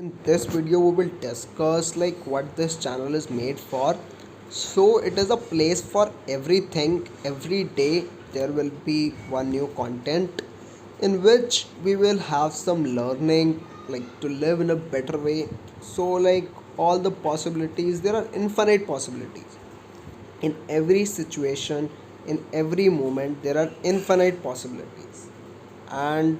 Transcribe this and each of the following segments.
In this video we will discuss like what this channel is made for. So it is a place for everything. Every day there will be one new content in which we will have some learning, like to live in a better way. So like all the possibilities, there are infinite possibilities in every situation, in every moment there are infinite possibilities. And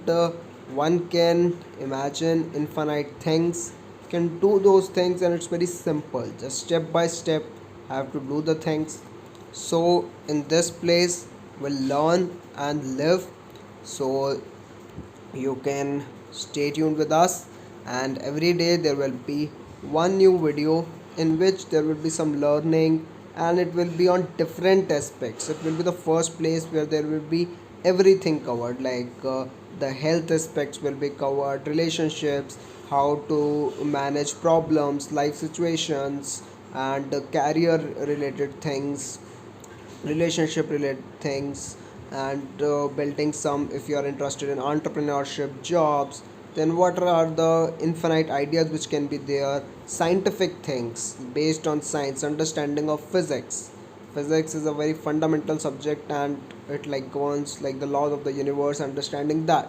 one can imagine infinite things, can do those things, and it's very simple, just step by step have to do the things. So in this place we'll learn and live. So you can stay tuned with us, and every day there will be one new video in which there will be some learning, and it will be on different aspects. It will be the first place where there will be everything covered, like the health aspects will be covered, relationships, how to manage problems, life situations, and career related things, relationship related things, and building some, if you are interested in entrepreneurship, jobs, then what are the infinite ideas which can be there, scientific things based on science, understanding of physics. Physics is a very fundamental subject, and it like governs like the laws of the universe, understanding that,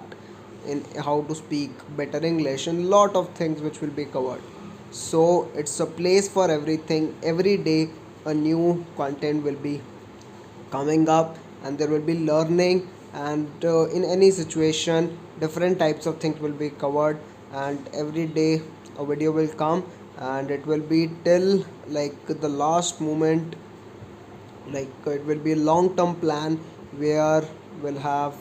in how to speak better English, and lot of things which will be covered. So it's a place for everything. Every day a new content will be coming up, and there will be learning, and in any situation different types of things will be covered. And every day a video will come, and it will be till like the last moment, like it will be a long term plan where we'll have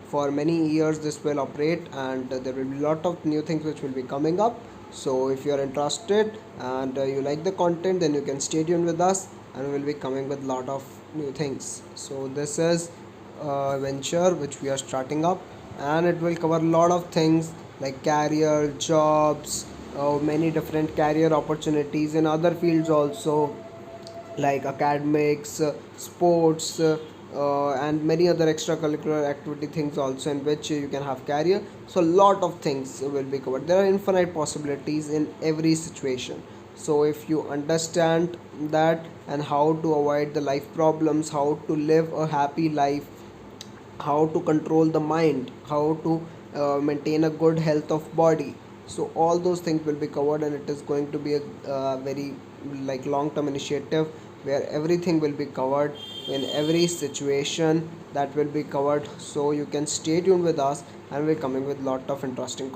for many years this will operate, and there will be a lot of new things which will be coming up. So if you are interested and you like the content, then you can stay tuned with us, and we'll be coming with lot of new things. So this is a venture which we are starting up, and it will cover a lot of things like career, jobs, many different career opportunities in other fields also, like academics, sports, and many other extracurricular activity things also, in which you can have career. So lot of things will be covered. There are infinite possibilities in every situation. So if you understand that, and how to avoid the life problems, how to live a happy life, how to control the mind, how to maintain a good health of body, so all those things will be covered. And it is going to be a very like long term initiative where everything will be covered in every situation, that will be covered. So you can stay tuned with us, and we're coming with lot of interesting